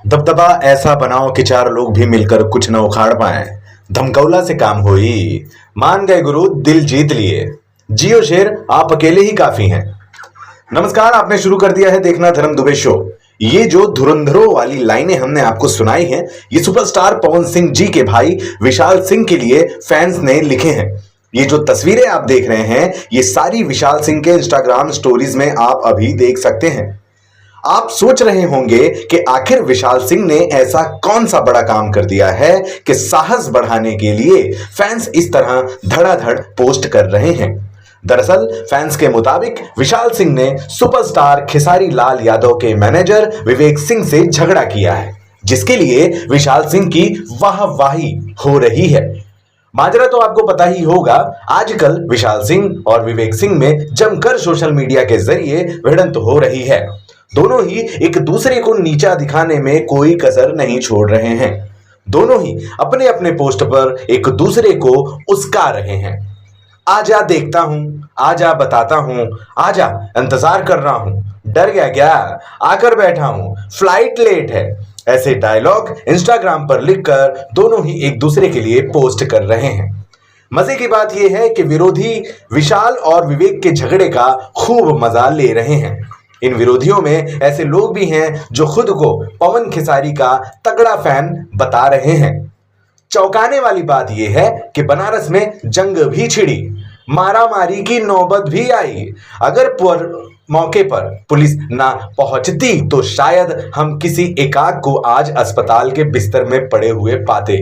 दबदबा ऐसा बनाओ कि चार लोग भी मिलकर कुछ न उखाड़ पाए। धमकौला से काम होई। मान गए गुरु, दिल जीत लिए। जियो शेर, आप अकेले ही काफी हैं। नमस्कार, आपने शुरू कर दिया है देखना धर्म दुबे शो। ये जो धुरंधरों वाली लाइनें हमने आपको सुनाई हैं, ये सुपरस्टार पवन सिंह जी के भाई विशाल सिंह के लिए फैंस ने लिखे हैं। ये जो तस्वीरें आप देख रहे हैं, ये सारी विशाल सिंह के इंस्टाग्राम स्टोरीज में आप अभी देख सकते हैं। आप सोच रहे होंगे कि आखिर विशाल सिंह ने ऐसा कौन सा बड़ा काम कर दिया है कि साहस बढ़ाने के लिए फैंस इस तरह धड़ाधड़ पोस्ट कर रहे हैं। दरअसल फैंस के मुताबिक विशाल सिंह ने सुपरस्टार खेसारी लाल यादव के मैनेजर विवेक सिंह से झगड़ा किया है, जिसके लिए विशाल सिंह की वाहवाही हो रही है। माजरा तो आपको पता ही होगा, आजकल विशाल सिंह और विवेक सिंह में जमकर सोशल मीडिया के जरिए भिड़ंत हो रही है। दोनों ही एक दूसरे को नीचा दिखाने में कोई कसर नहीं छोड़ रहे हैं। दोनों ही अपने अपने पोस्ट पर एक दूसरे को उस्का रहे हैं। आजा देखता हूं, आजा बताता हूं, आजा इंतजार कर रहा हूं, डर गया क्या, आकर बैठा हूं, फ्लाइट लेट है। ऐसे डायलॉग इंस्टाग्राम पर लिखकर दोनों ही एक दूसरे के लिए पोस्ट कर रहे हैं। मजे की बात यह है कि विरोधी विशाल और विवेक के झगड़े का खूब मजा ले रहे हैं। इन विरोधियों में ऐसे लोग भी हैं जो खुद को पवन खेसारी का तगड़ा फैन बता रहे हैं। चौंकाने वाली बात यह है कि बनारस में जंग भी छिड़ी, मारामारी की नौबत भी आई। अगर मौके पर पुलिस ना पहुंचती तो शायद हम किसी एकाक को आज अस्पताल के बिस्तर में पड़े हुए पाते।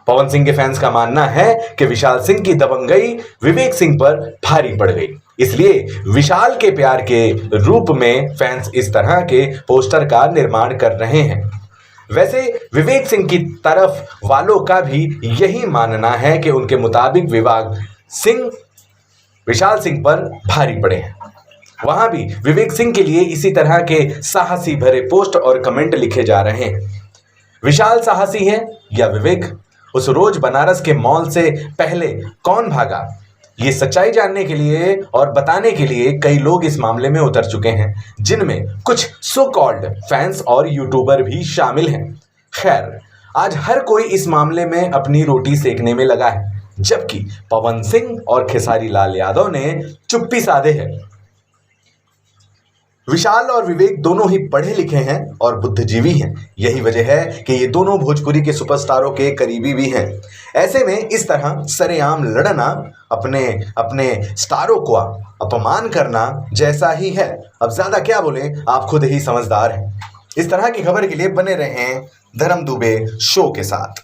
पवन सिंह के फैंस का मानना है कि विशाल सिंह की दबंगई विवेक सिंह पर भारी पड़ गई, इसलिए विशाल के प्यार के रूप में फैंस इस तरह के पोस्टर का निर्माण कर रहे हैं। वैसे विवेक सिंह की तरफ वालों का भी यही मानना है कि उनके मुताबिक विशाल सिंह पर भारी पड़े हैं। वहां भी विवेक सिंह के लिए इसी तरह के साहसी भरे पोस्ट और कमेंट लिखे जा रहे हैं। विशाल साहसी है या विवेक? उस रोज बनारस के मॉल से पहले कौन भागा? ये सच्चाई जानने के लिए और बताने के लिए कई लोग इस मामले में उतर चुके हैं, जिनमें कुछ सो कॉल्ड फैंस और यूट्यूबर भी शामिल हैं। खैर, आज हर कोई इस मामले में अपनी रोटी सेकने में लगा है, जबकि पवन सिंह और खेसारी लाल यादव ने चुप्पी साधे है। विशाल और विवेक दोनों ही पढ़े लिखे हैं और बुद्धिजीवी हैं। यही वजह है कि ये दोनों भोजपुरी के सुपरस्टारों के करीबी भी हैं। ऐसे में इस तरह सरेआम लड़ना, अपने अपने स्टारों को अपमान करना जैसा ही है। अब ज्यादा क्या बोले, आप खुद ही समझदार हैं। इस तरह की खबर के लिए बने रहें धर्म दुबे शो के साथ।